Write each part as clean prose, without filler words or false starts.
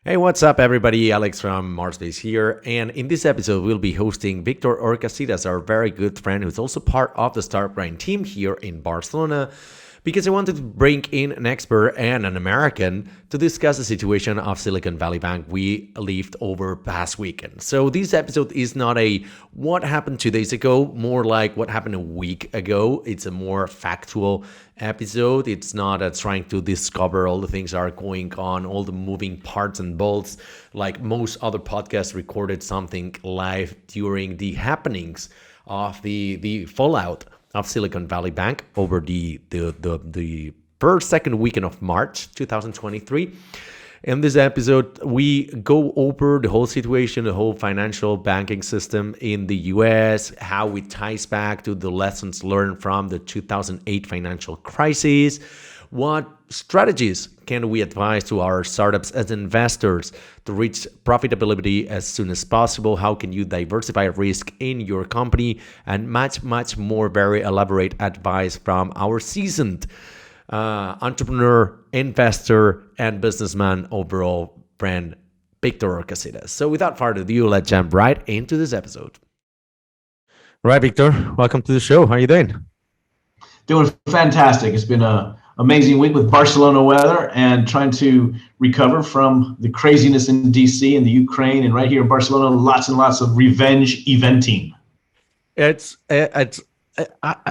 Hey, what's up, everybody? Alex from MarsBased here. And in this episode, we'll be hosting Victor Horcasitas, our very good friend who's also part of the Startup Grind team here in Barcelona, because I wanted to bring in an expert and an American to discuss the situation of Silicon Valley Bank we lived over past weekend. So this episode is not a what happened 2 days ago, more like what happened a week ago. It's a more factual episode. It's not trying to discover all the things that are going on, all the moving parts and bolts, like most other podcasts recorded something live during the happenings of the fallout of Silicon Valley Bank over the first, second weekend of March 2023. In this episode, we go over the whole situation, the whole financial banking system in the US, how it ties back to the lessons learned from the 2008 financial crisis. What strategies can we advise to our startups as investors to reach profitability as soon as possible? How can you diversify risk in your company? And much more very elaborate advice from our seasoned entrepreneur, investor, and businessman overall friend, Victor Horcasitas. So without further ado, let's jump right into this episode. Right, Victor, welcome to the show. How are you doing? Doing fantastic. It's been an amazing week with Barcelona weather and trying to recover from the craziness in DC and the Ukraine, and right here in Barcelona, lots and lots of revenge eventing. It's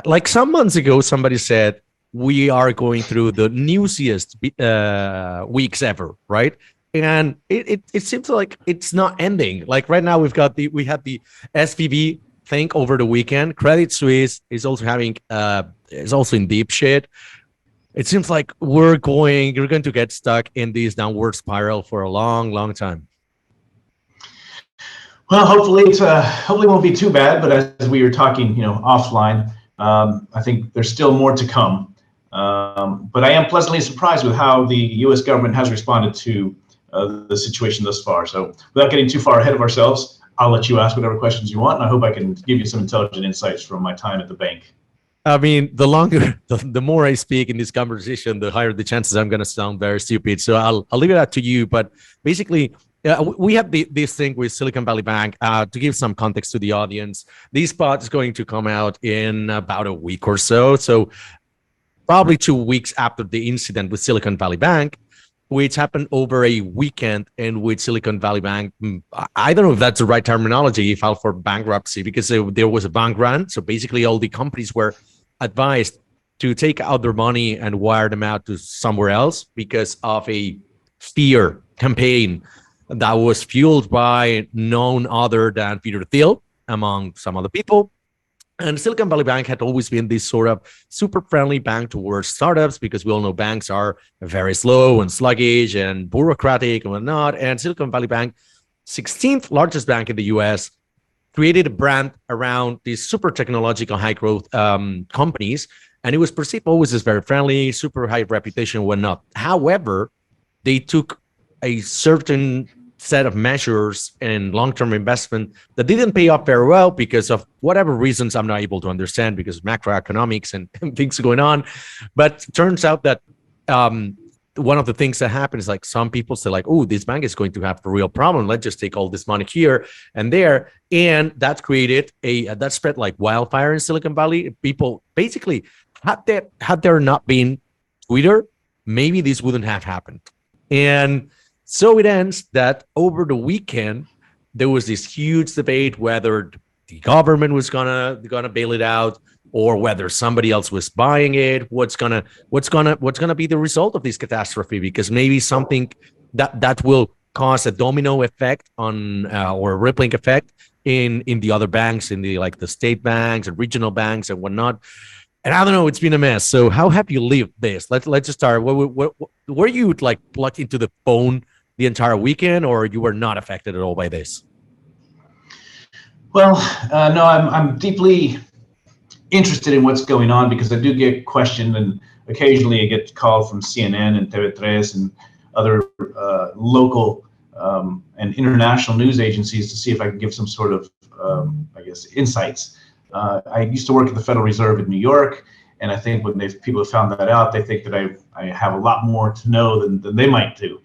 like some months ago, somebody said, we are going through the newsiest weeks ever, right? And it seems like it's not ending. Like right now, we had the SVB thing over the weekend. Credit Suisse is also is also in deep shit. It seems like you're going to get stuck in this downward spiral for a long time. Well, hopefully it won't be too bad. But as we were talking, offline, I think there's still more to come. But I am pleasantly surprised with how the U.S. government has responded to the situation thus far. So without getting too far ahead of ourselves, I'll let you ask whatever questions you want, and I hope I can give you some intelligent insights from my time at the bank. I mean, the more I speak in this conversation, the higher the chances I'm going to sound very stupid. So I'll leave it up to you. But basically, we have this thing with Silicon Valley Bank. To give some context to the audience, this pod is going to come out in about a week or so. So probably 2 weeks after the incident with Silicon Valley Bank, which happened over a weekend in which Silicon Valley Bank, I don't know if that's the right terminology, filed for bankruptcy because there was a bank run. So basically all the companies were advised to take out their money and wire them out to somewhere else because of a fear campaign that was fueled by none other than Peter Thiel, among some other people. And Silicon Valley Bank had always been this sort of super friendly bank towards startups because we all know banks are very slow and sluggish and bureaucratic and whatnot. And Silicon Valley Bank, 16th largest bank in the US, created a brand around these super technological high growth companies. And it was perceived always as very friendly, super high reputation and whatnot. However, they took a certain set of measures and long-term investment that didn't pay off very well because of whatever reasons I'm not able to understand, because of macroeconomics and things going on. But it turns out that one of the things that happened is like some people say like, oh, this bank is going to have a real problem. Let's just take all this money here and there. And that created that spread like wildfire in Silicon Valley. People basically, had there not been Twitter, maybe this wouldn't have happened. And so it ends that over the weekend, there was this huge debate whether the government was gonna bail it out or whether somebody else was buying it. What's gonna be the result of this catastrophe? Because maybe something that will cause a domino effect on or a rippling effect in the other banks, in the state banks and regional banks and whatnot. And I don't know, it's been a mess. So how have you lived this? Let's just start. Were you plugged into the phone the entire weekend, or you were not affected at all by this? Well, no, I'm deeply interested in what's going on because I do get questioned, and occasionally I get called from CNN and TV3 and other local and international news agencies to see if I can give some sort of, insights. I used to work at the Federal Reserve in New York, and I think when people have found that out, they think that I have a lot more to know than they might do.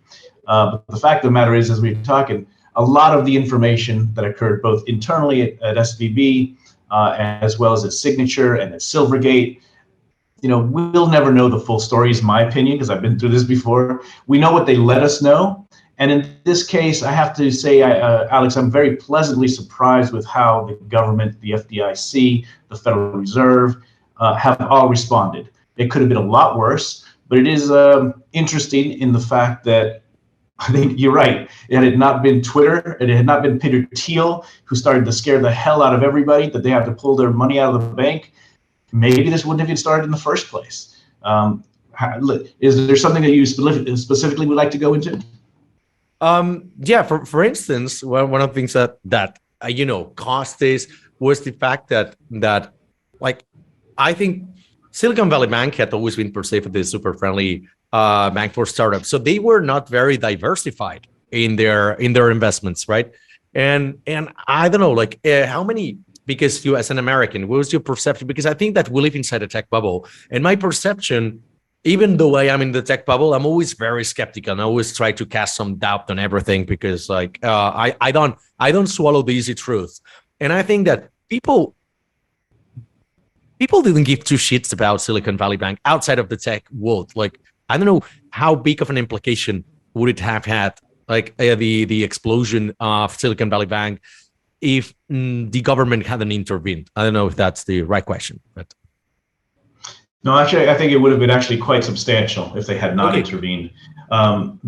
But the fact of the matter is, as we're talking, a lot of the information that occurred both internally at SVB as well as at Signature and at Silvergate, we'll never know the full story, is my opinion, because I've been through this before. We know what they let us know. And in this case, I have to say, Alex, I'm very pleasantly surprised with how the government, the FDIC, the Federal Reserve have all responded. It could have been a lot worse, but it is interesting in the fact that I think you're right. Had it not been Twitter, it had not been Peter Thiel, who started to scare the hell out of everybody that they have to pull their money out of the bank, maybe this wouldn't have even started in the first place. Is there something that you specifically would like to go into? Yeah, for instance, one of the things that caused this was the fact that like, I think Silicon Valley Bank had always been perceived as a super friendly bank for startups, so they were not very diversified in their investments, right? And I don't know, like how many. Because you, as an American, what was your perception? Because I think that we live inside a tech bubble, and my perception, even though I am in the tech bubble, I'm always very skeptical, and I always try to cast some doubt on everything because, like, I don't swallow the easy truth, and I think that people didn't give two shits about Silicon Valley Bank outside of the tech world. Like, I don't know how big of an implication would it have had, like the explosion of Silicon Valley Bank, if the government hadn't intervened. I don't know if that's the right question, but no, actually, I think it would have been actually quite substantial if they had not intervened. And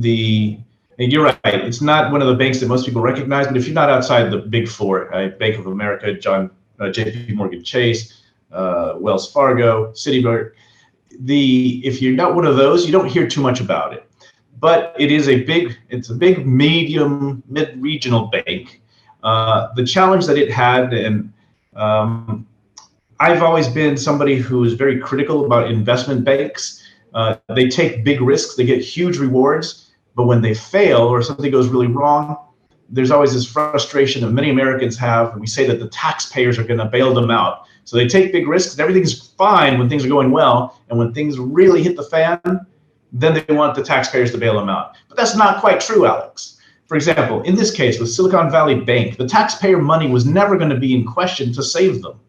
you're right; it's not one of the banks that most people recognize. But if you're not outside the big four, Bank of America, J.P. Morgan Chase, Wells Fargo, Citibank, if you're not one of those, you don't hear too much about it. But it's a big, mid-regional bank. The challenge that it had, and I've always been somebody who is very critical about investment banks. They take big risks, they get huge rewards, but when they fail or something goes really wrong, there's always this frustration that many Americans have. And we say that the taxpayers are going to bail them out. So they take big risks, and everything's fine when things are going well, and when things really hit the fan, then they want the taxpayers to bail them out. But that's not quite true, Alex. For example, in this case with Silicon Valley Bank, the taxpayer money was never going to be in question to save them.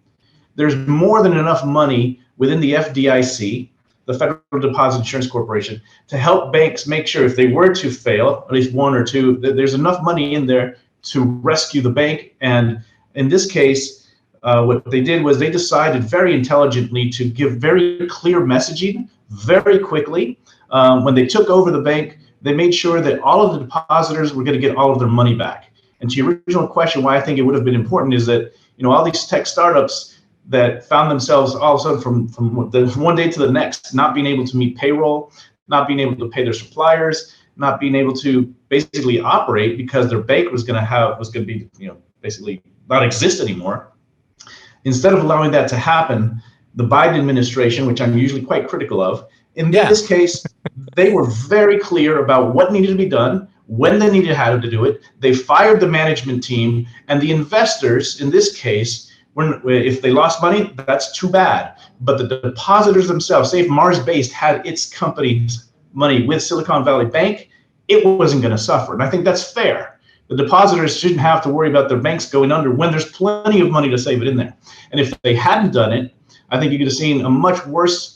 There's more than enough money within the FDIC, the Federal Deposit Insurance Corporation, to help banks make sure if they were to fail, at least one or two, that there's enough money in there to rescue the bank. And in this case, what they did was they decided very intelligently to give very clear messaging very quickly. When they took over the bank, they made sure that all of the depositors were going to get all of their money back. And to your original question, why I think it would have been important is that, all these tech startups that found themselves all of a sudden from one day to the next, not being able to meet payroll, not being able to pay their suppliers, not being able to basically operate because their bank was going to be, basically not exist anymore. Instead of allowing that to happen, the Biden administration, which I'm usually quite critical of, in this case, they were very clear about what needed to be done, when they needed how to do it. They fired the management team, and the investors, in this case, if they lost money, that's too bad. But the depositors themselves, say if MarsBased had its company's money with Silicon Valley Bank, it wasn't going to suffer. And I think that's fair. The depositors shouldn't have to worry about their banks going under when there's plenty of money to save it in there. And if they hadn't done it, I think you could have seen a much worse,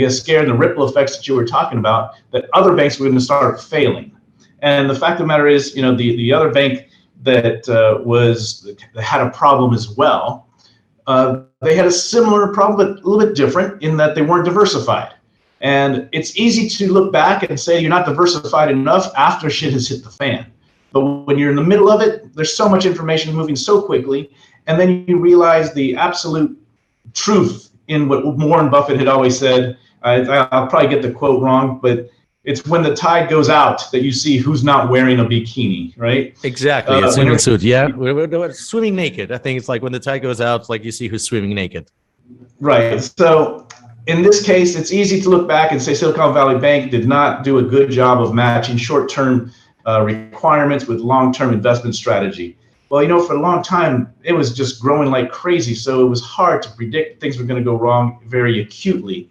scare and the ripple effects that you were talking about, that other banks were going to start failing. And the fact of the matter is, the other bank that had a problem as well, they had a similar problem, but a little bit different in that they weren't diversified. And it's easy to look back and say you're not diversified enough after shit has hit the fan. But when you're in the middle of it, there's so much information moving so quickly, and then you realize the absolute truth in what Warren Buffett had always said. I'll probably get the quote wrong, but it's when the tide goes out that you see who's not wearing a bikini, right? Exactly. A swimming suit. Yeah. We're swimming naked. I think it's like when the tide goes out, it's like you see who's swimming naked. Right. So in this case, it's easy to look back and say Silicon Valley Bank did not do a good job of matching short-term requirements with long-term investment strategy. Well, for a long time, it was just growing like crazy. So it was hard to predict things were going to go wrong very acutely.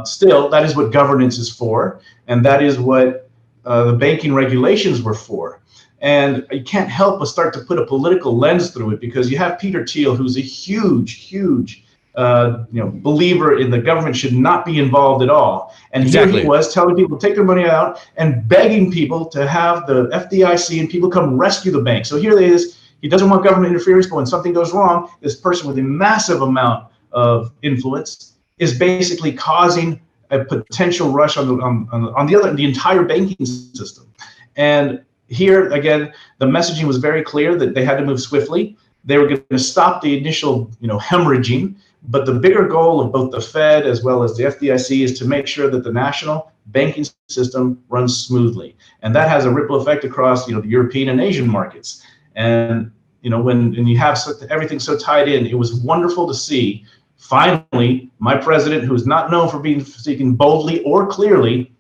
Still, that is what governance is for. And that is what the banking regulations were for. And you can't help but start to put a political lens through it, because you have Peter Thiel, who's a huge believer in the government should not be involved at all. And Exactly. Here he was telling people to take their money out and begging people to have the FDIC and people come rescue the bank. So here it is. He doesn't want government interference, but when something goes wrong, this person with a massive amount of influence is basically causing a potential rush on the entire banking system. And here again, the messaging was very clear that they had to move swiftly. They were going to stop the initial, hemorrhaging. But the bigger goal of both the Fed as well as the FDIC is to make sure that the national banking system runs smoothly, and that has a ripple effect across, the European and Asian markets. And when you have everything so tied in, it was wonderful to see. Finally, my president, who is not known for speaking boldly or clearly,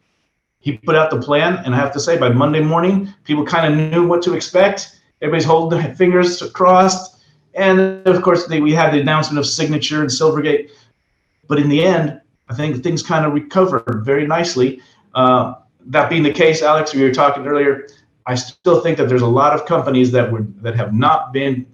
he put out the plan, and I have to say, by Monday morning, people kind of knew what to expect. Everybody's holding their fingers crossed. And of course, we had the announcement of Signature and Silvergate. But in the end, I think things kind of recovered very nicely. That being the case, Alex, we were talking earlier, I still think that there's a lot of companies that have not been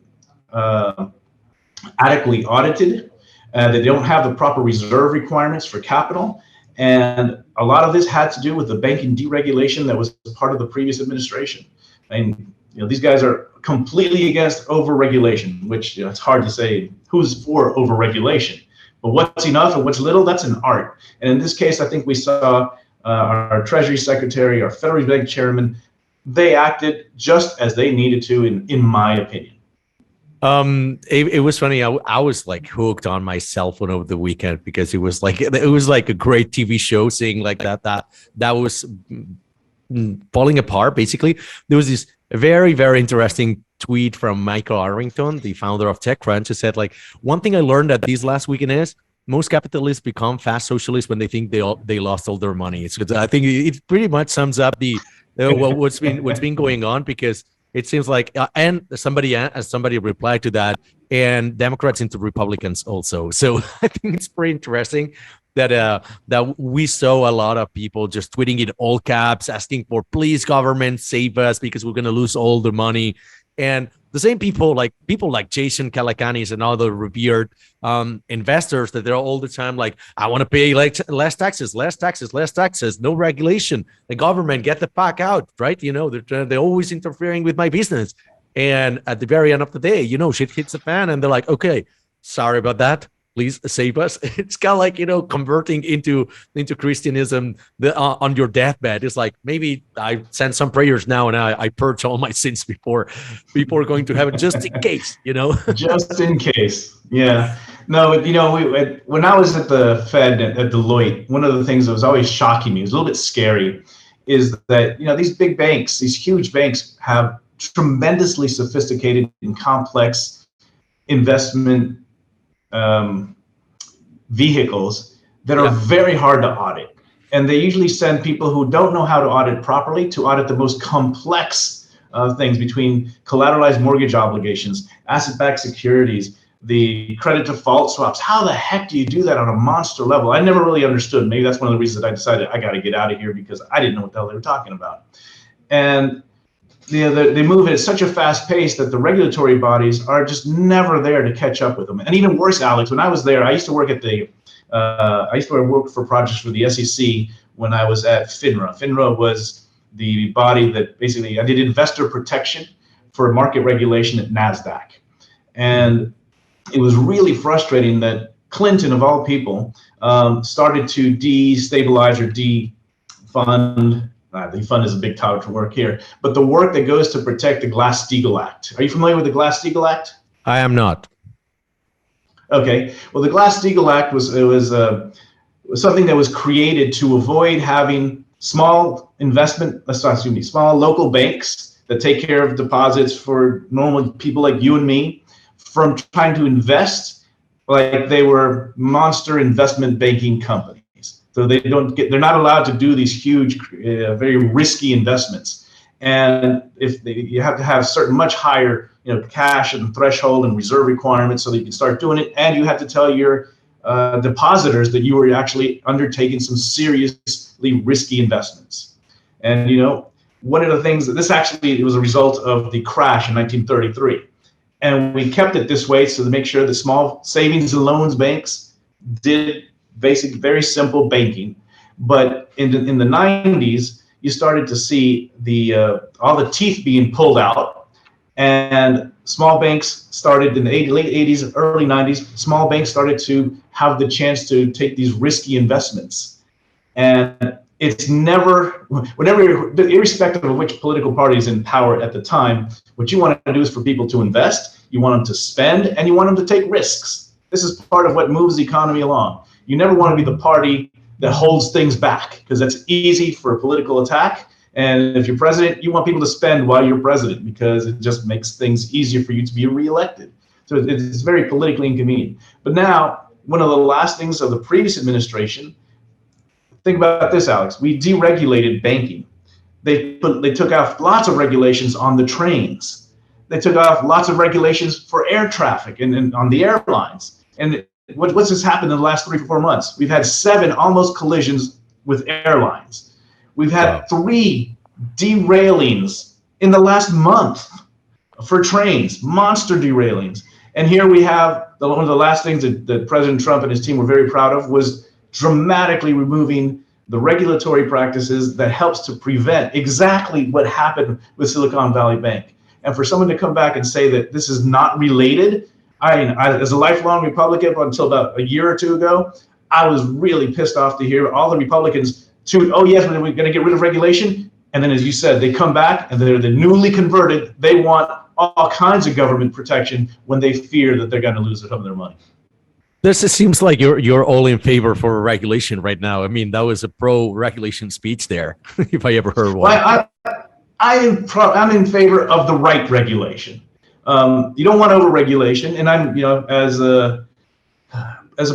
adequately audited. They don't have the proper reserve requirements for capital. And a lot of this had to do with the banking deregulation that was part of the previous administration. And these guys are completely against overregulation, which it's hard to say who's for overregulation. But what's enough and what's little, that's an art. And in this case, I think we saw our Treasury Secretary, our Federal Bank Chairman, they acted just as they needed to, in my opinion. It was funny. I was like hooked on my cell phone over the weekend, because it was like a great TV show, seeing like that was falling apart. Basically, there was this very, very interesting tweet from Michael Arrington, the founder of TechCrunch, who said, like, one thing I learned at this last weekend is most capitalists become fast socialists when they think they lost all their money. I think it pretty much sums up what's been going on, because it seems like and somebody replied to that, and Democrats into Republicans also. So I think it's pretty interesting that we saw a lot of people just tweeting in all caps, asking for, please government save us because we're going to lose all the money. And the same people like Jason Calacanis and other revered investors, that they're all the time like, I want to pay like less taxes, no regulation, the government, get the fuck out, right? They're always interfering with my business. And at the very end of the day, shit hits the fan, and they're like, okay, sorry about that, please save us. It's kind of like, converting into Christianism on your deathbed. It's like, maybe I send some prayers now, and I purge all my sins before are going to heaven, just in case, Just in case. Yeah. No, when I was at the Fed at Deloitte, one of the things that was always shocking me, it was a little bit scary, is that, these big banks, these huge banks, have tremendously sophisticated and complex investment vehicles that are very hard to audit. And they usually send people who don't know how to audit properly to audit the most complex things, between collateralized mortgage obligations, asset-backed securities, the credit default swaps. How the heck do you do that on a monster level? I never really understood. Maybe that's one of the reasons that I decided I got to get out of here, because I didn't know what the hell they were talking about. And they move at such a fast pace that the regulatory bodies are just never there to catch up with them. And even worse, Alex, when I was there, I used to work for projects for the SEC when I was at FINRA. FINRA was the body that basically, I did investor protection for market regulation at NASDAQ. And it was really frustrating that Clinton, of all people, started to destabilize or defund. The fund is a big topic for work here, but the work that goes to protect the Glass-Steagall Act. Are you familiar with the Glass-Steagall Act? I am not. Okay. Well, the Glass-Steagall Act was something that was created to avoid having small local banks that take care of deposits for normal people like you and me from trying to invest like they were monster investment banking companies. So they're not allowed to do these huge, very risky investments. And you have to have certain much higher, cash and threshold and reserve requirements so that you can start doing it. And you have to tell your depositors that you were actually undertaking some seriously risky investments. And, one of the things that this actually it was a result of the crash in 1933. And we kept it this way so to make sure that small savings and loans banks did basic, very simple banking. But in the 90s, you started to see all the teeth being pulled out, and small banks started in the late 80s, early 90s. Small banks started to have the chance to take these risky investments. And it's irrespective of which political party is in power at the time, what you want to do is for people to invest, you want them to spend, and you want them to take risks. This is part of what moves the economy along. You never want to be the party that holds things back, because that's easy for a political attack. And if you're president, you want people to spend while you're president, because it just makes things easier for you to be reelected. So it's very politically inconvenient. But now, one of the last things of the previous administration, think about this, Alex. We deregulated banking. They took off lots of regulations on the trains. They took off lots of regulations for air traffic and on the airlines. And what's just happened in the last 3 or 4 months? We've had 7 almost collisions with airlines. We've had 3 derailings in the last month for trains, monster derailings. And here we have one of the last things that President Trump and his team were very proud of was dramatically removing the regulatory practices that helps to prevent exactly what happened with Silicon Valley Bank. And for someone to come back and say that this is not related, I as a lifelong Republican until about a year or 2 ago, I was really pissed off to hear all the Republicans oh yes, we're going to get rid of regulation. And then, as you said, they come back and they're the newly converted. They want all kinds of government protection when they fear that they're going to lose some of their money. This seems like you're all in favor for regulation right now. I mean, that was a pro-regulation speech there, if I ever heard one. Well, I'm in favor of the right regulation. You don't want over-regulation, and I'm, as a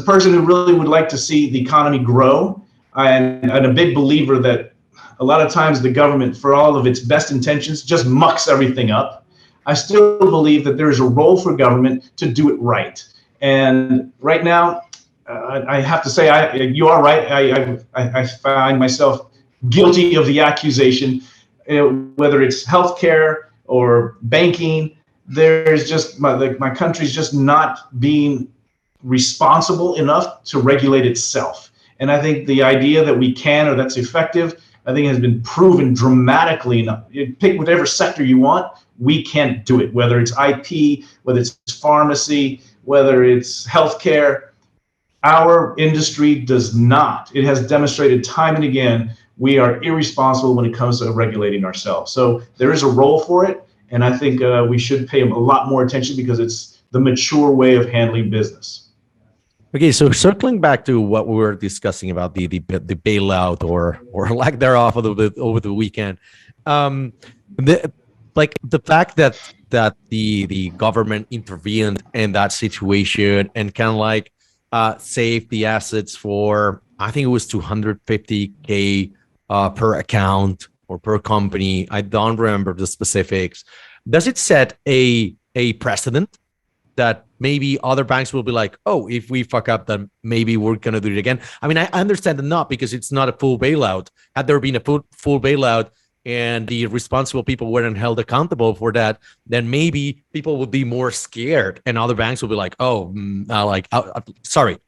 person who really would like to see the economy grow, I'm a big believer that a lot of times the government, for all of its best intentions, just mucks everything up. I still believe that there is a role for government to do it right. And right now, I have to say, you are right. I find myself guilty of the accusation, whether it's healthcare or banking. There's just my country's just not being responsible enough to regulate itself. And I think the idea that we can or that's effective, I think has been proven dramatically enough. You pick whatever sector you want, we can't do it. Whether it's IP, whether it's pharmacy, whether it's healthcare, our industry does not. It has demonstrated time and again, we are irresponsible when it comes to regulating ourselves. So there is a role for it, and I think we should pay a lot more attention because it's the mature way of handling business. Okay, so circling back to what we were discussing about the bailout or lack thereof over the weekend, the fact that the government intervened in that situation and kind of saved the assets for, I think it was $250K per account or per company. I don't remember the specifics. Does it set a precedent that maybe other banks will be like, oh, if we fuck up, then maybe we're going to do it again? I mean, I understand that not because it's not a full bailout. Had there been a full bailout and the responsible people weren't held accountable for that, then maybe people would be more scared and other banks will be like,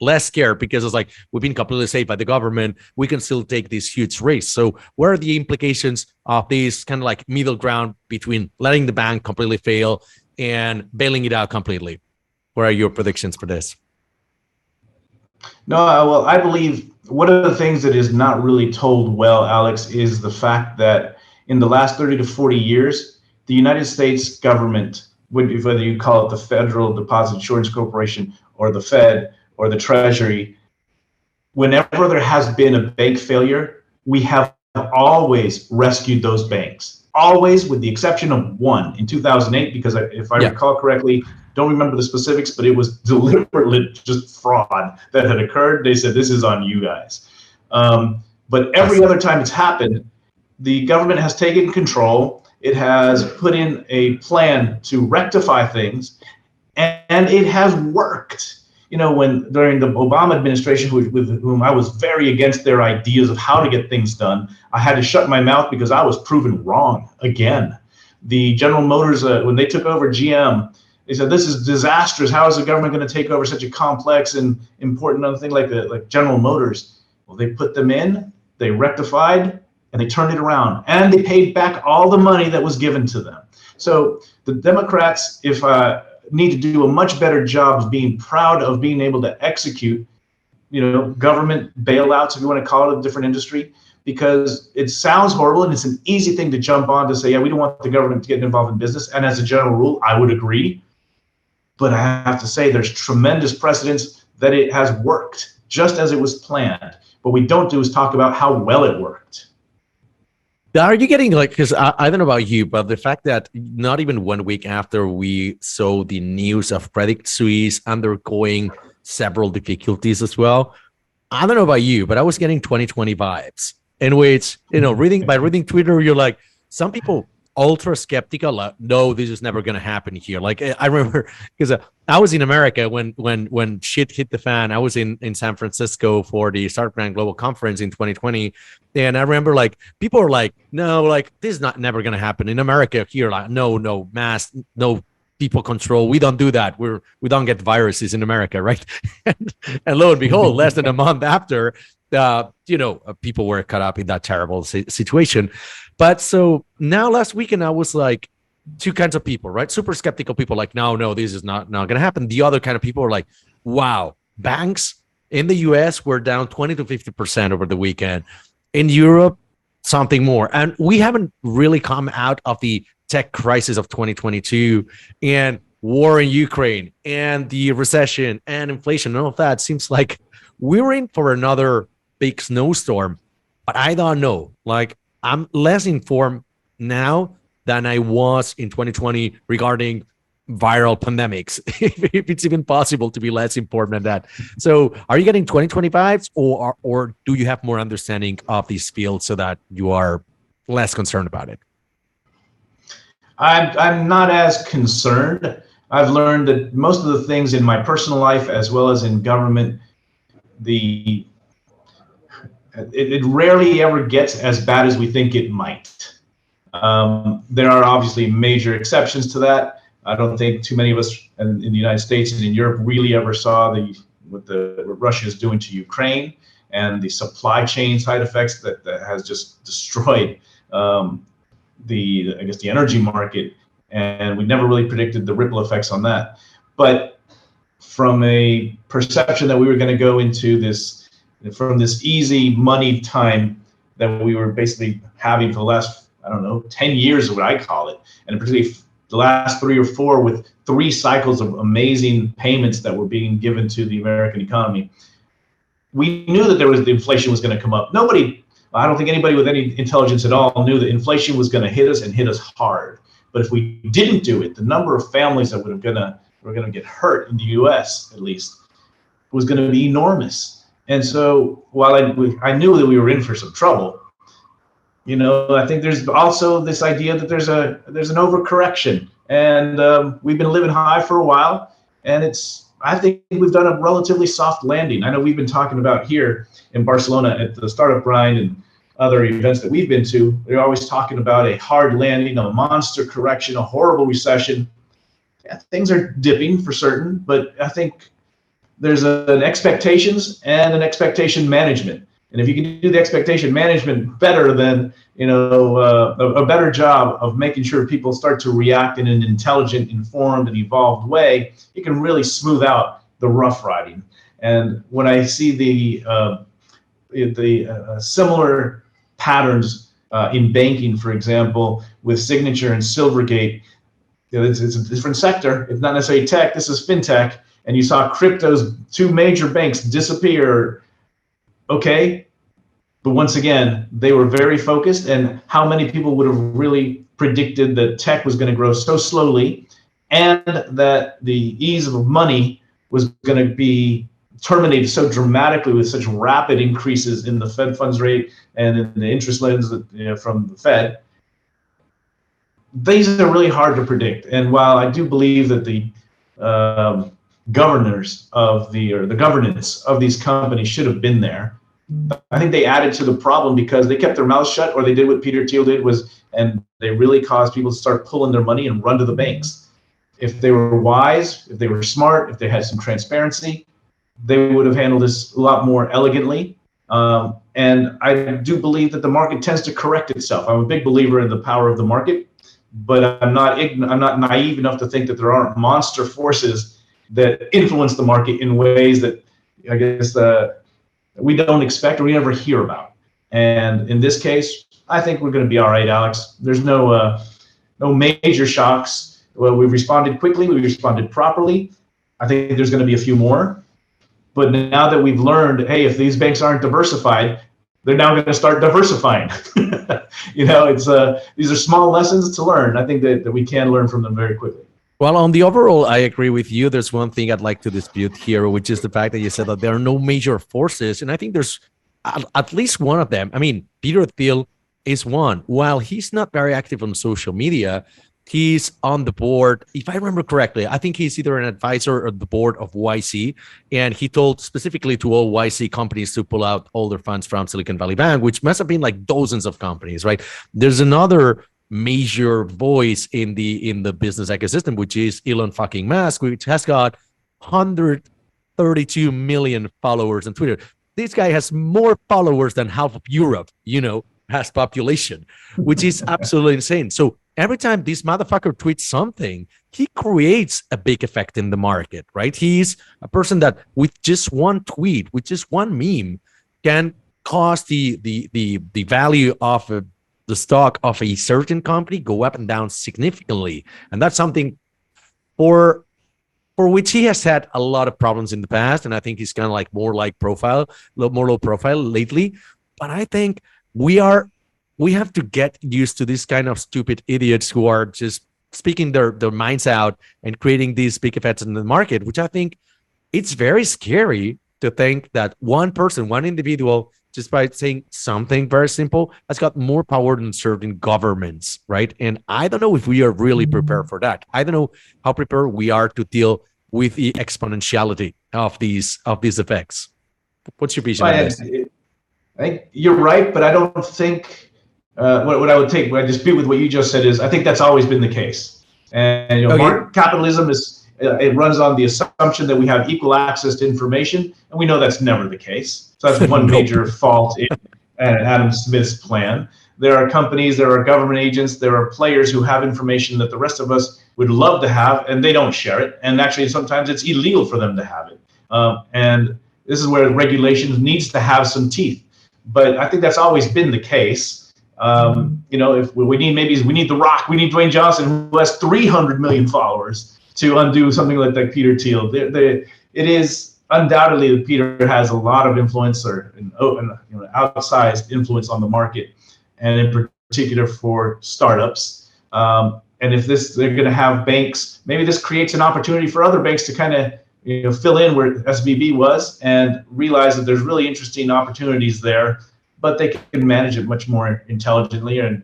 less scared because it's like, we've been completely saved by the government. We can still take these huge risks. So what are the implications of this kind of like middle ground between letting the bank completely fail and bailing it out completely? What are your predictions for this? No, well, I believe one of the things that is not really told well, Alex, is the fact that in the last 30 to 40 years, the United States government, whether you call it the Federal Deposit Insurance Corporation or the Fed or the Treasury, whenever there has been a bank failure, we have always rescued those banks. Always, with the exception of one in 2008, because if I recall correctly, don't remember the specifics, but it was deliberately just fraud that had occurred. They said, this is on you guys. But every other time it's happened, the government has taken control. It has put in a plan to rectify things, and it has worked. when during the Obama administration, with whom I was very against their ideas of how to get things done, I had to shut my mouth because I was proven wrong again. The General Motors, when they took over GM, they said, this is disastrous. How is the government going to take over such a complex and important other thing like General Motors? Well, they put them in, they rectified, and they turned it around. And they paid back all the money that was given to them. So the Democrats, need to do a much better job of being proud of being able to execute, government bailouts, if you want to call it a different industry, because it sounds horrible and it's an easy thing to jump on to say, yeah, we don't want the government to get involved in business. And as a general rule, I would agree. But I have to say there's tremendous precedence that it has worked just as it was planned. What we don't do is talk about how well it worked. Are you getting because I don't know about you, but the fact that not even 1 week after we saw the news of Credit Suisse undergoing several difficulties as well, I don't know about you, but I was getting 2020 vibes in which, reading Twitter, you're like, some people ultra skeptical, like, no, this is never going to happen here. Like I remember because I was in America when shit hit the fan. I was in San Francisco for the Startup Brand Global Conference in 2020. And I remember people are like, no, this is never going to happen in America here. Like, no mask, no people control. We don't do that. We don't get viruses in America. Right. and lo and behold, less than a month after, people were caught up in that terrible situation. But so now last weekend, I was like two kinds of people, right? Super skeptical people like, no, this is not going to happen. The other kind of people are like, wow, banks in the US were down 20 to 50% over the weekend. In Europe, something more. And we haven't really come out of the tech crisis of 2022 and war in Ukraine and the recession and inflation and all of that. Seems like we're in for another big snowstorm, but I don't know. I'm less informed now than I was in 2020 regarding viral pandemics, if it's even possible to be less informed than that. So are you getting 2020 vibes or do you have more understanding of these fields so that you are less concerned about it? I'm not as concerned. I've learned that most of the things in my personal life as well as in government, it rarely ever gets as bad as we think it might. There are obviously major exceptions to that. I don't think too many of us in the United States and in Europe really ever saw what Russia is doing to Ukraine and the supply chain side effects that has just destroyed the energy market. And we never really predicted the ripple effects on that. But from a perception that we were going to go into from this easy money time that we were basically having for the last, 10 years is what I call it. And particularly the last 3 or 4 with 3 cycles of amazing payments that were being given to the American economy. We knew that the inflation was going to come up. I don't think anybody with any intelligence at all knew that inflation was going to hit us and hit us hard. But if we didn't do it, the number of families that were going to get hurt in the US, at least, was going to be enormous. And so while I knew that we were in for some trouble, I think there's also this idea that there's an overcorrection, and we've been living high for a while, and I think we've done a relatively soft landing. I know we've been talking about here in Barcelona at the Startup Grind and other events that we've been to. They're always talking about a hard landing, a monster correction, a horrible recession. Yeah, things are dipping for certain, but I think there's an expectations and an expectation management. And if you can do the expectation management better, then a better job of making sure people start to react in an intelligent, informed, and evolved way, it can really smooth out the rough riding. And when I see the similar patterns in banking, for example, with Signature and Silvergate, it's a different sector. It's not necessarily tech. This is fintech. And you saw crypto's 2 major banks disappear. Okay, but once again, they were very focused, and how many people would have really predicted that tech was going to grow so slowly and that the ease of money was going to be terminated so dramatically with such rapid increases in the Fed funds rate and in the interest loans from the Fed. These are really hard to predict. And while I do believe that the governors of the governance of these companies should have been there. I think they added to the problem because they kept their mouths shut, or they did what Peter Thiel did and they really caused people to start pulling their money and run to the banks. If they were wise, if they were smart, if they had some transparency, they would have handled this a lot more elegantly. And I do believe that the market tends to correct itself. I'm a big believer in the power of the market, but I'm not naive enough to think that there aren't monster forces that influence the market in ways that I guess we don't expect or we never hear about. And in this case, I think we're going to be all right, Alex. There's no major shocks. Well, we've responded quickly. We responded properly. I think there's going to be a few more. But now that we've learned, hey, if these banks aren't diversified, they're now going to start diversifying. These are small lessons to learn. I think that we can learn from them very quickly. Well, on the overall, I agree with you. There's one thing I'd like to dispute here, which is the fact that you said that there are no major forces. And I think there's at least one of them. I mean, Peter Thiel is one. While he's not very active on social media, he's on the board. If I remember correctly, I think he's either an advisor or the board of YC. And he told specifically to all YC companies to pull out all their funds from Silicon Valley Bank, which must have been like dozens of companies, right? There's another major voice in the business ecosystem, which is Elon fucking Musk, which has got 132 million followers on Twitter. This guy has more followers than half of Europe, has population, which is absolutely insane. So every time this motherfucker tweets something, he creates a big effect in the market, right? He's a person that with just one tweet, with just one meme, can cause the value of the stock of a certain company go up and down significantly. And that's something for which he has had a lot of problems in the past. And I think he's kind of like more low profile lately. But I think we have to get used to this kind of stupid idiots who are just speaking their minds out and creating these big effects in the market, which I think it's very scary to think that one person, one individual, just by saying something very simple, has got more power than certain governments, right? And I don't know if we are really prepared for that. I don't know how prepared we are to deal with the exponentiality of these effects. What's your vision on this? I think you're right, but I don't think what I dispute with what you just said is I think that's always been the case. And capitalism it runs on the assumption that we have equal access to information, and we know that's never the case. So that's one major fault in Adam Smith's plan. There are companies, there are government agents, there are players who have information that the rest of us would love to have, and they don't share it. And actually, sometimes it's illegal for them to have it. And this is where regulation needs to have some teeth. But I think that's always been the case. If we need The Rock, we need Dwayne Johnson, who has 300 million followers, to undo something like Peter Thiel. It is undoubtedly that Peter has a lot of influence or outsized influence on the market, and in particular for startups. And if they're going to have banks, maybe this creates an opportunity for other banks to kind of fill in where SVB was and realize that there's really interesting opportunities there, but they can manage it much more intelligently, and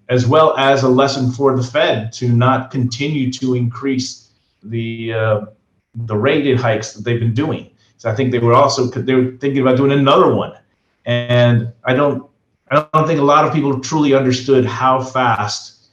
as well as a lesson for the Fed to not continue to increase the rate hikes that they've been doing. So I think they were thinking about doing another one, and I don't think a lot of people truly understood how fast,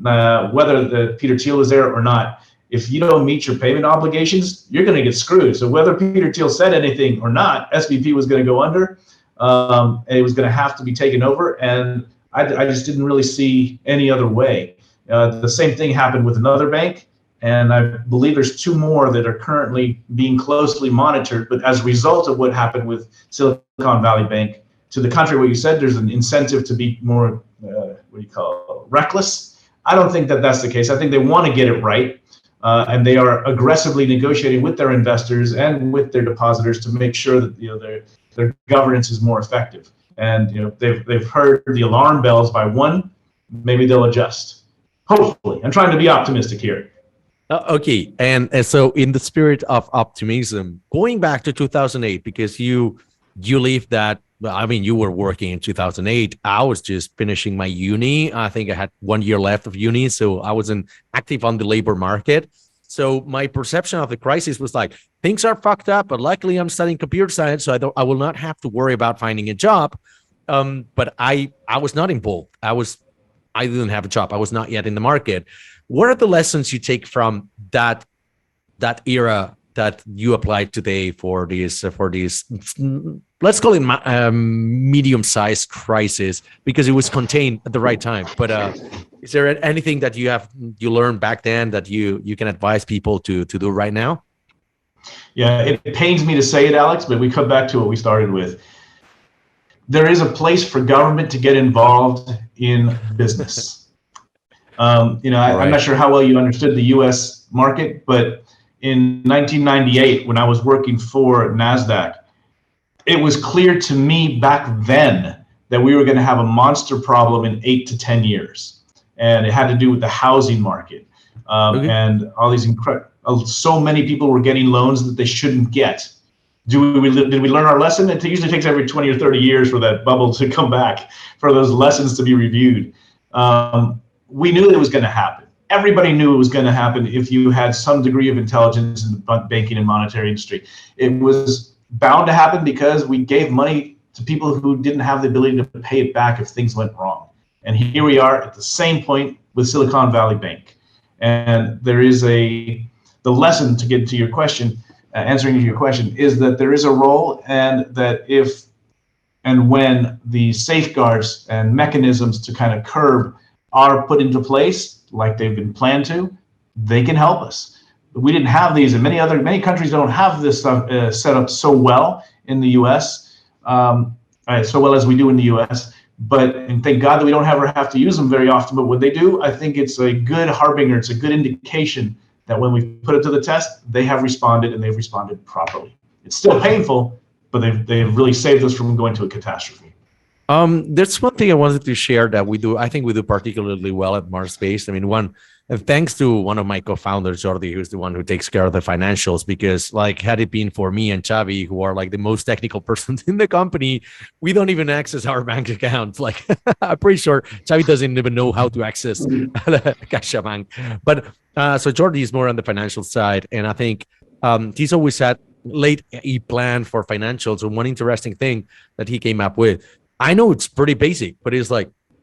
whether the Peter Thiel is there or not. If you don't meet your payment obligations, you're going to get screwed. So whether Peter Thiel said anything or not, SVB was going to go under. And it was going to have to be taken over, and I just didn't really see any other way. The same thing happened with another bank, and I believe there's two more that are currently being closely monitored. But as a result of what happened with Silicon Valley Bank, to the contrary of what you said, there's an incentive to be more reckless. I don't think that that's the case. I think they want to get it right, and they are aggressively negotiating with their investors and with their depositors to make sure that their governance is more effective. And they've heard the alarm bells by one. Maybe they'll adjust. Hopefully, I'm trying to be optimistic here. Okay, and so in the spirit of optimism, going back to 2008, because you leave that. Well, I mean, you were working in 2008. I was just finishing my uni. I think I had 1 year left of uni, so I wasn't active on the labor market. So my perception of the crisis was like, things are fucked up, but luckily I'm studying computer science, so I will not have to worry about finding a job. But I was not involved. I didn't have a job. I was not yet in the market. What are the lessons you take from that era that you applied today for these let's call it medium-sized crisis, because it was contained at the right time? But is there anything that you learned back then that you can advise people to do right now? Yeah, it pains me to say it, Alex, but we come back to what we started with. There is a place for government to get involved in business. I'm not sure how well you understood the U.S. market, but in 1998, when I was working for NASDAQ, it was clear to me back then that we were going to have a monster problem in 8 to 10 years. And it had to do with the housing market. And all these so many people were getting loans that they shouldn't get. Did we learn our lesson? It usually takes every 20 or 30 years for that bubble to come back, for those lessons to be reviewed. We knew it was going to happen. Everybody knew it was going to happen if you had some degree of intelligence in the banking and monetary industry. It was bound to happen because we gave money to people who didn't have the ability to pay it back if things went wrong. And here we are at the same point with Silicon Valley Bank. And there is the lesson, to get to your question, answering to your question, is that there is a role, and that if and when the safeguards and mechanisms to kind of curb are put into place like they've been planned to, they can help us. We didn't have these, and many countries don't have this stuff set up so well in the U.S., so well as we do in the U.S. And thank God that we don't ever have to use them very often. But when they do, I think it's a good harbinger. It's a good indication that when we put it to the test, they have responded, and they've responded properly. It's still painful, but they've really saved us from going to a catastrophe. There's one thing I wanted to share that I think we do particularly well at MarsBased. I mean, thanks to one of my co-founders, Jordi, who's the one who takes care of the financials, because had it been for me and Xavi, who are the most technical persons in the company, we don't even access our bank accounts. I'm pretty sure Xavi doesn't even know how to access CaixaBank. But so Jordi is more on the financial side, and I think he's always had a plan for financials. And one interesting thing that he came up with, I know it's pretty basic, but it's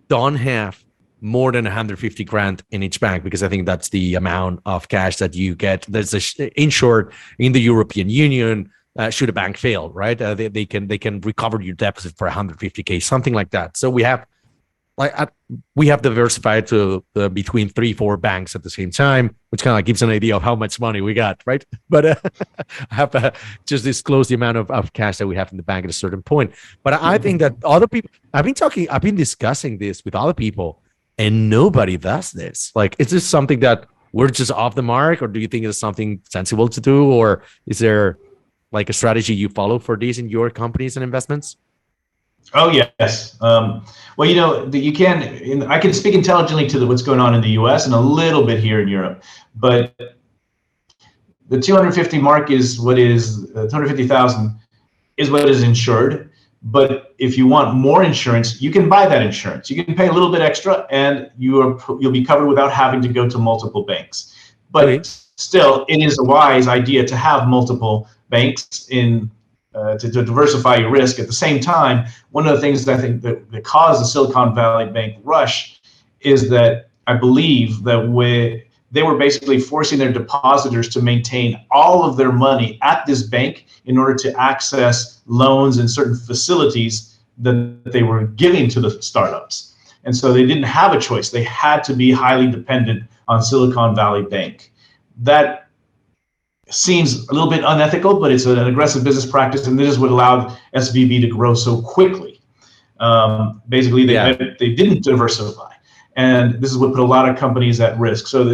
don't have more than 150 grand in each bank, because I think that's the amount of cash that you get that's insured in the European Union should a bank fail, right? They can recover your deposit for 150K, something like that. So we have diversified to between 3-4 banks at the same time, which kind of gives an idea of how much money we got, right? But I have just disclosed the amount of cash that we have in the bank at a certain point. But I think that other people, I've been discussing this with other people, and nobody does this. Is this something that we're just off the mark, or do you think it's something sensible to do, or is there a strategy you follow for these in your companies and investments? Oh, yes. Well, you can. I can speak intelligently to what's going on in the U.S. and a little bit here in Europe, but the 250 mark is what is 250,000 is what is insured. But if you want more insurance, you can buy that insurance. You can pay a little bit extra, and you'll be covered without having to go to multiple banks. But still, it is a wise idea to have multiple banks to diversify your risk. At the same time, one of the things that I think that caused the Silicon Valley Bank rush is that I believe that they were basically forcing their depositors to maintain all of their money at this bank in order to access loans and certain facilities that they were giving to the startups. And so they didn't have a choice. They had to be highly dependent on Silicon Valley Bank. That seems a little bit unethical, but it's an aggressive business practice, and this is what allowed SVB to grow so quickly. Basically, they didn't diversify. And this is what put a lot of companies at risk. So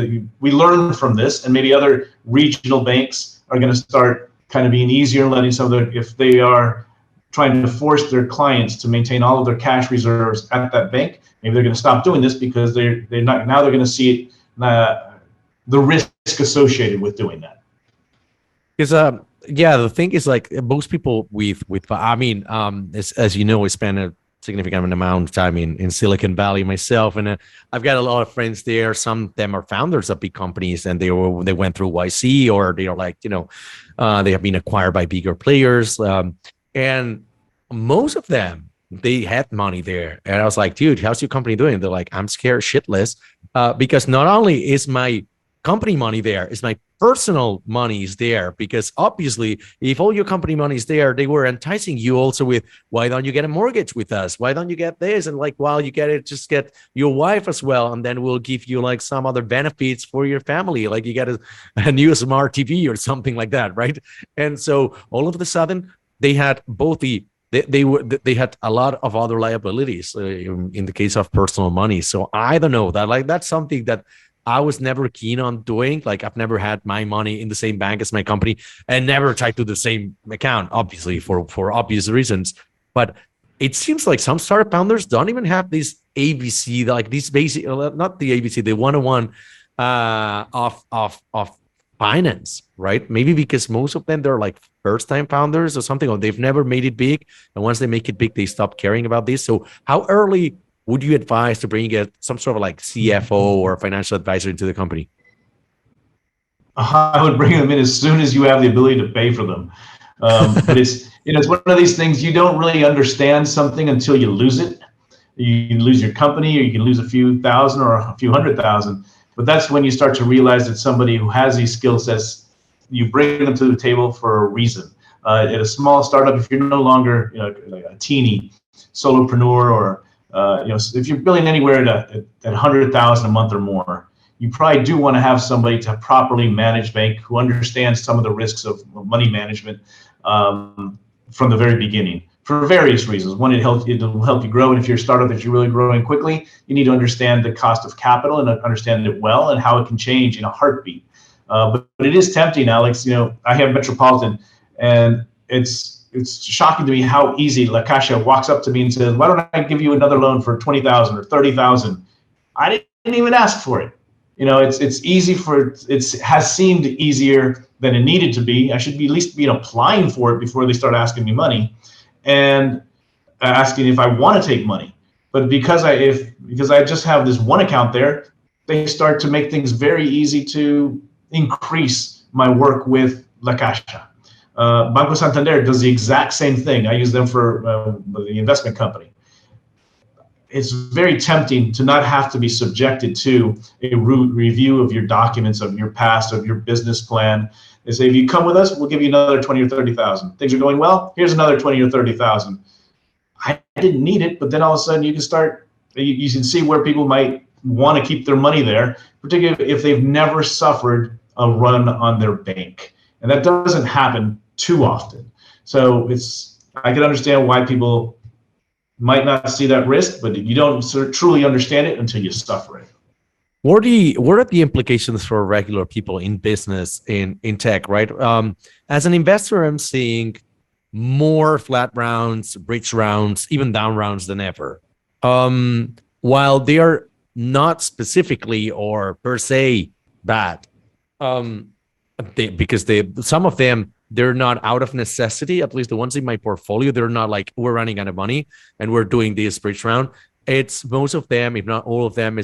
we learn from this, and maybe other regional banks are going to start kind of being easier and letting some of if they are trying to force their clients to maintain all of their cash reserves at that bank, maybe they're going to stop doing this because they're going to see the risk associated with doing that. Because the thing is, most people as you know, we spend significant amount of time in Silicon Valley myself, and I've got a lot of friends there. Some of them are founders of big companies, and they went through YC, or they are like, they have been acquired by bigger players, and most of them, they had money there. And I was like, dude, how's your company doing? They're like, I'm scared shitless, because not only is my company money there, it's my personal money is there, because obviously if all your company money is there, they were enticing you also with, why don't you get a mortgage with us? Why don't you get this? And like, while you get it, just get your wife as well. And then we'll give you like some other benefits for your family. Like you get a new smart TV or something like that. Right. And so all of a sudden they had both they had a lot of other liabilities in the case of personal money. So I don't know, that's something that I was never keen on doing. Like I've never had my money in the same bank as my company, and never tied to the same account, obviously for obvious reasons. But it seems like some startup founders don't even have this ABC, like these basic, not the ABC, the 101 of finance, right? Maybe because most of them, they're like first-time founders or something, or they've never made it big. And once they make it big, they stop caring about this. So how early would you advise to bring some sort of like CFO or financial advisor into the company? I would bring them in as soon as you have the ability to pay for them. But it's one of these things, you don't really understand something until you lose it. You can lose your company, or you can lose a few thousand or a few $100,000. But that's when you start to realize that somebody who has these skill sets, you bring them to the table for a reason. At a small startup, if you're no longer like a teeny solopreneur, or if you're billing anywhere at 100,000 a month or more, you probably do want to have somebody to properly manage bank who understands some of the risks of money management from the very beginning, for various reasons. One, it'll help you grow, and if you're a startup that you're really growing quickly, you need to understand the cost of capital and understand it well, and how it can change in a heartbeat. But it is tempting, Alex. I have Metropolitan, and it's shocking to me how easy La Caixa walks up to me and says, why don't I give you another loan for 20,000 or 30,000? I didn't even ask for it. It's easy it has seemed easier than it needed to be. I should be at least applying for it before they start asking me money and asking if I want to take money. But because I just have this one account there, they start to make things very easy to increase my work with La Caixa. Banco Santander does the exact same thing. I use them for the investment company. It's very tempting to not have to be subjected to a review of your documents, of your past, of your business plan. They say, if you come with us, we'll give you another 20 or 30,000. Things are going well, here's another 20 or 30,000. I didn't need it, but then all of a sudden you can see where people might want to keep their money there, particularly if they've never suffered a run on their bank. And that doesn't happen too often. So I can understand why people might not see that risk, but you don't truly understand it until you suffer it. What are the implications for regular people in business, in tech, right? As an investor, I'm seeing more flat rounds, bridge rounds, even down rounds than ever. While they are not specifically or per se bad, because some of them, they're not out of necessity. At least the ones in my portfolio, they're not like, we're running out of money and we're doing this bridge round. It's most of them, if not all of them,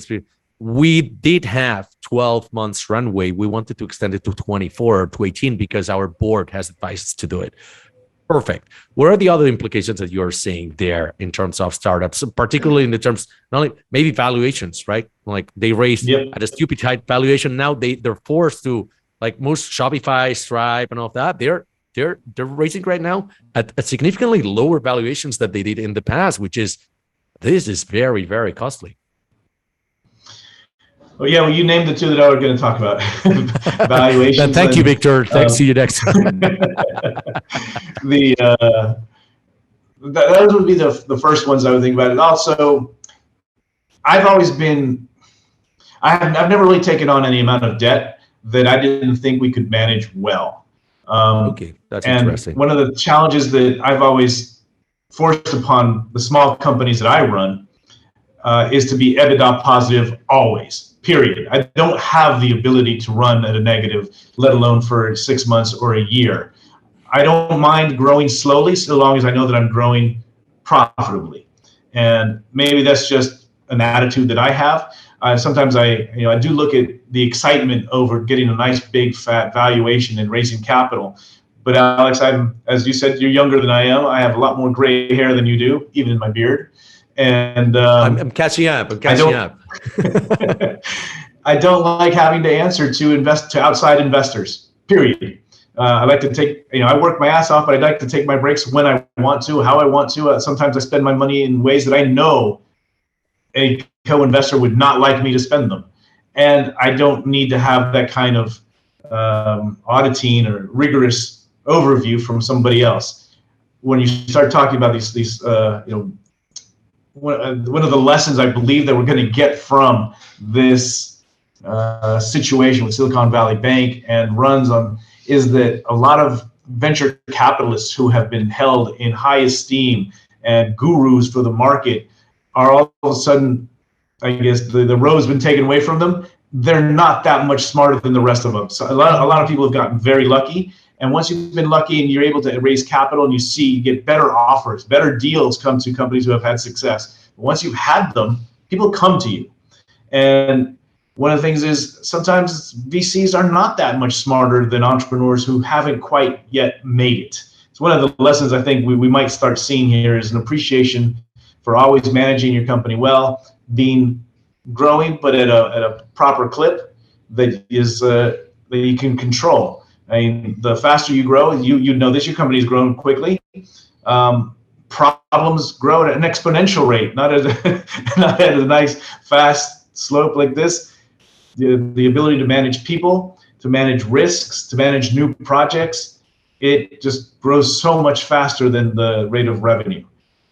we did have 12 months runway. We wanted to extend it to 24 or to 18 because our board has advised us to do it. Perfect. What are the other implications that you're seeing there in terms of startups, particularly in the terms, not only maybe valuations, right? Like they raised at a stupid high valuation. Now they're forced to, like most Shopify, Stripe, and all of that, they're raising right now at significantly lower valuations that they did in the past, this is very, very costly. Well, you named the two that I was going to talk about. Valuations. Thank you, Victor. Thanks. See you next time. Those would be the first ones I would think about. And also, I've never really taken on any amount of debt that I didn't think we could manage well. Okay, that's interesting. One of the challenges that I've always forced upon the small companies that I run is to be EBITDA positive always, period. I don't have the ability to run at a negative, let alone for 6 months or a year. I don't mind growing slowly so long as I know that I'm growing profitably. And maybe that's just an attitude that I have. Sometimes I do look at the excitement over getting a nice big fat valuation and raising capital. But Alex, as you said, you're younger than I am. I have a lot more gray hair than you do, even in my beard. And I'm catching up. I'm catching up. I don't like having to answer to outside investors. Period. I like to take, I work my ass off, but I like to take my breaks when I want to, how I want to. Sometimes I spend my money in ways that I know a co-investor would not like me to spend them. And I don't need to have that kind of auditing or rigorous overview from somebody else. When you start talking about these one of the lessons I believe that we're going to get from this situation with Silicon Valley Bank and runs on is that a lot of venture capitalists who have been held in high esteem and gurus for the market are all of a sudden, I guess the road's been taken away from them. They're not that much smarter than the rest of them. So a lot of people have gotten very lucky. And once you've been lucky and you're able to raise capital and you get better offers, better deals come to companies who have had success. But once you've had them, people come to you. And one of the things is sometimes VCs are not that much smarter than entrepreneurs who haven't quite yet made it. It's one of the lessons I think we might start seeing here is an appreciation for always managing your company well, growing, but at a proper clip that you can control. I mean, the faster you grow, you know this, your company's grown quickly. Problems grow at an exponential rate, not at a nice fast slope like this. The ability to manage people, to manage risks, to manage new projects, it just grows so much faster than the rate of revenue.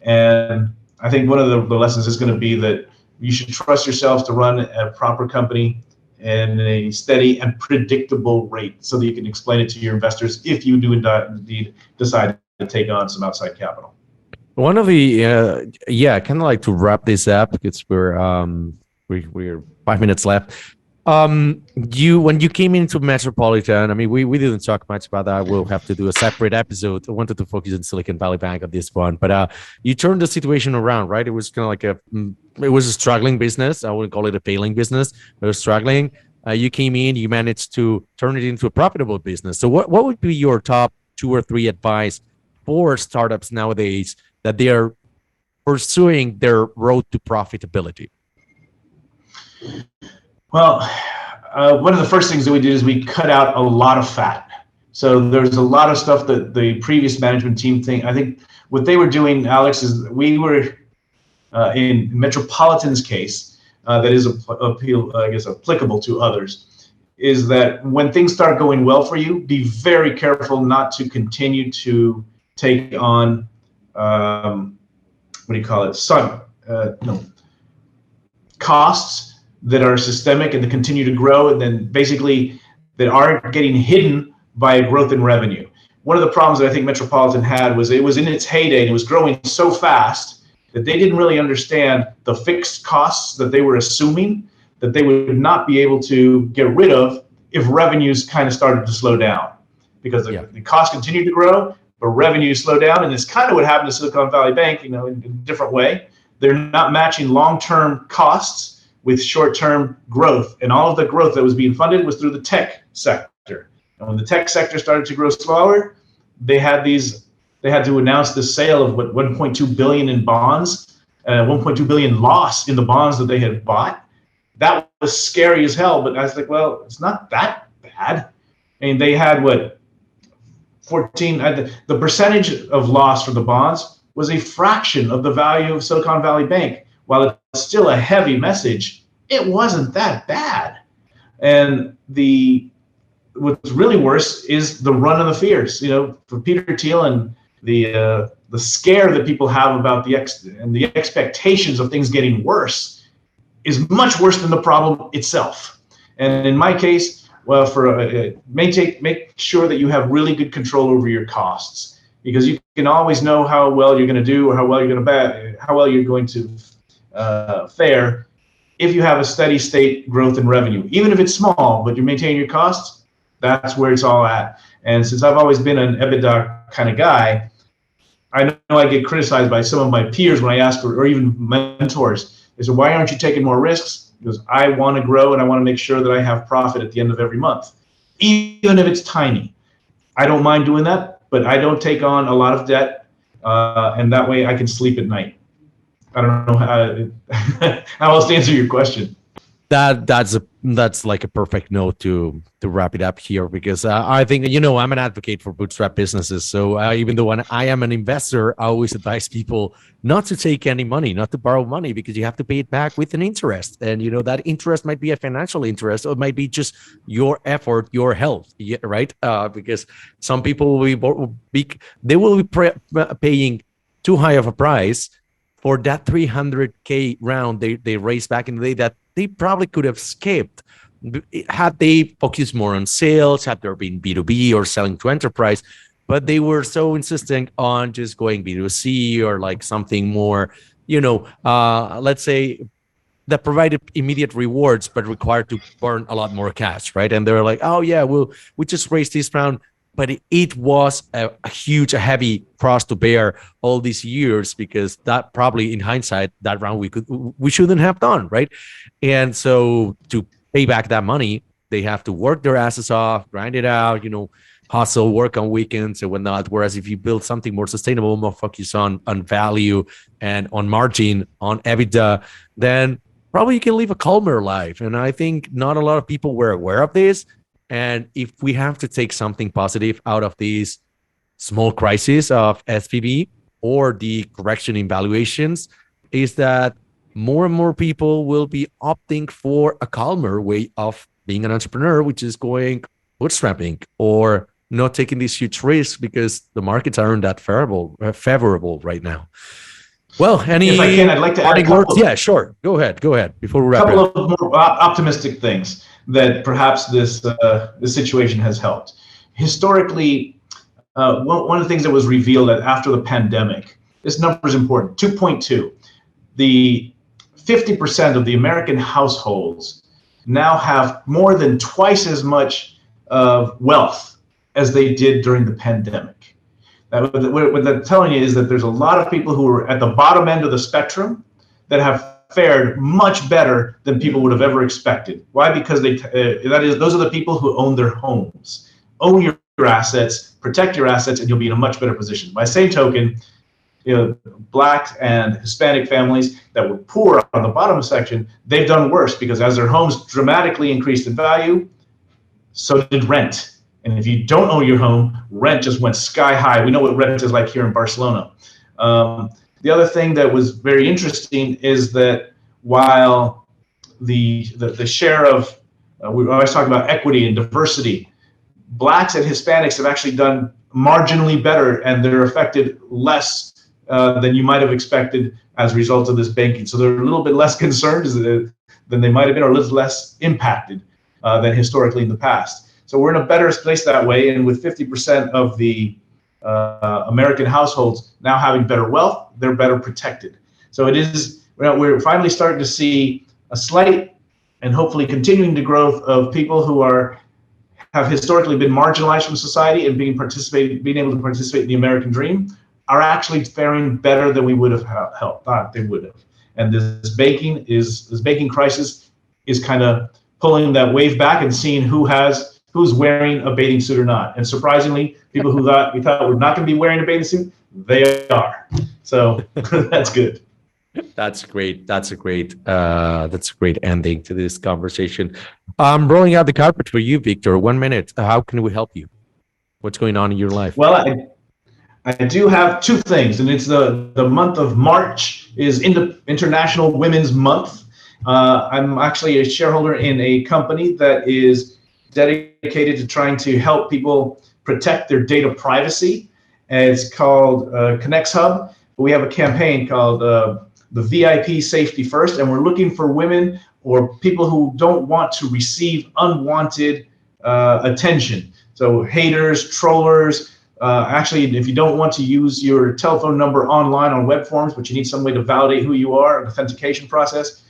And I think one of the lessons is going to be that you should trust yourself to run a proper company in a steady and predictable rate so that you can explain it to your investors if you do indeed decide to take on some outside capital. One of the kind of like to wrap this up because we're 5 minutes left. When you came into Metropolitan, I mean, we didn't talk much about that. We'll have to do a separate episode. I wanted to focus on Silicon Valley Bank at this point, but you turned the situation around, right? It was kind of like it was a struggling business. I wouldn't call it a failing business. It was struggling. You came in, you managed to turn it into a profitable business. So what would be your top 2 or 3 advice for startups nowadays that they are pursuing their road to profitability? Well, one of the first things that we did is we cut out a lot of fat. So there's a lot of stuff that the previous management team I think what they were doing, Alex, is we were in Metropolitan's case, that is applicable to others, is that when things start going well for you, be very careful not to continue to take on costs that are systemic and to continue to grow, and then basically that aren't getting hidden by growth in revenue. One of the problems that I think Metropolitan had was it was in its heyday and it was growing so fast that they didn't really understand the fixed costs that they were assuming that they would not be able to get rid of if revenues kind of started to slow down, because the costs continued to grow, but revenue slowed down. And it's kind of what happened to Silicon Valley Bank, in a different way. They're not matching long-term costs with short-term growth, and all of the growth that was being funded was through the tech sector. And when the tech sector started to grow slower, they had to announce the sale of 1.2 billion in bonds, 1.2 billion loss in the bonds that they had bought. That was scary as hell. But I was like, well, it's not that bad. I mean, they had 14. The percentage of loss for the bonds was a fraction of the value of Silicon Valley Bank. While it's still a heavy message, it wasn't that bad. And what's really worse is the run of the fears. For Peter Thiel and the scare that people have about the expectations of things getting worse is much worse than the problem itself. And in my case, well, make sure that you have really good control over your costs, because you can always know how well you're going to do or how well you're going to fare if you have a steady state growth in revenue. Even if it's small, but you're maintaining your costs, that's where it's all at. And since I've always been an EBITDA kind of guy, I I get criticized by some of my peers when I ask for, or even mentors. They say, why aren't you taking more risks? Because I want to grow and I want to make sure that I have profit at the end of every month, even if it's tiny. I don't mind doing that, but I don't take on a lot of debt, and that way I can sleep at night. I don't know how else to answer your question. That's like a perfect note to wrap it up here, because I think, I'm an advocate for bootstrap businesses. So even though I am an investor, I always advise people not to take any money, not to borrow money, because you have to pay it back with an interest. And that interest might be a financial interest, or it might be just your effort, your health, right? Because some people will be paying too high of a price for that 300K round they raised back in the day that they probably could have skipped had they focused more on sales, had there been B2B or selling to enterprise. But they were so insistent on just going B2C or like something more, let's say, that provided immediate rewards but required to burn a lot more cash, right? And they're like, oh yeah, we just raised this round. But it was a heavy cross to bear all these years, because that probably, in hindsight, that round we shouldn't have done, right? And so to pay back that money, they have to work their asses off, grind it out, hustle, work on weekends and whatnot. Whereas if you build something more sustainable, more focus on value and on margin, on EBITDA, then probably you can live a calmer life. And I think not a lot of people were aware of this. And if we have to take something positive out of these small crises of SVB or the correction in valuations, is that more and more people will be opting for a calmer way of being an entrepreneur, which is going bootstrapping or not taking these huge risks, because the markets aren't that favorable right now. Well, if I can, I'd like to add a couple. Yeah, sure. Go ahead. Before we wrap up. A couple of more optimistic things that perhaps this situation has helped. Historically, one of the things that was revealed that after the pandemic, this number is important, 2.2. The 50% of the American households now have more than twice as much wealth as they did during the pandemic. What that's telling you is that there's a lot of people who are at the bottom end of the spectrum that have fared much better than people would have ever expected. Why? Because those are the people who own their homes. Own your assets, protect your assets, and you'll be in a much better position. By the same token, Black and Hispanic families that were poor on the bottom section, they've done worse, because as their homes dramatically increased in value, so did rent. And if you don't own your home, rent just went sky high. We know what rent is like here in Barcelona. The other thing that was very interesting is that while the share of, we always talk about equity and diversity, Blacks and Hispanics have actually done marginally better, and they're affected less than you might have expected as a result of this banking. So they're a little bit less concerned than they might have been, or a little less impacted than historically in the past. So we're in a better place that way, and with 50% of the American households now having better wealth, they're better protected. So it is, we're finally starting to see a slight and hopefully continuing the growth of people who have historically been marginalized from society and being able to participate in the American dream, are actually faring better than we would have thought they would have. And this banking crisis is kind of pulling that wave back and seeing who's wearing a bathing suit or not. And surprisingly, people who we thought were not going to be wearing a bathing suit, they are. So that's good. That's great. That's a great ending to this conversation. I'm rolling out the carpet for you, Victor. 1 minute. How can we help you? What's going on in your life? Well, I do have two things, and it's the month of March is International Women's Month. I'm actually a shareholder in a company that is dedicated to trying to help people protect their data privacy. And it's called Connects Hub. We have a campaign called the VIP Safety First, and we're looking for women or people who don't want to receive unwanted attention. So haters, trollers. Actually, if you don't want to use your telephone number online on web forms, but you need some way to validate who you are, an authentication process,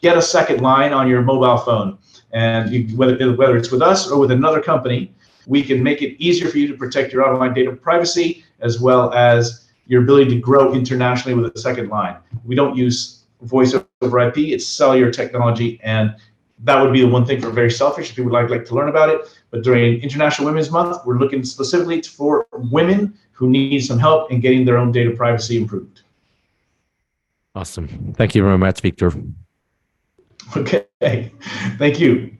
get a second line on your mobile phone. And whether it's with us or with another company, we can make it easier for you to protect your online data privacy, as well as your ability to grow internationally with a second line. We don't use voice over IP, it's cellular technology, and that would be the one thing for very selfish if people would like to learn about it. But during International Women's Month, we're looking specifically for women who need some help in getting their own data privacy improved. Awesome. Thank you very much, Victor. Okay, thank you.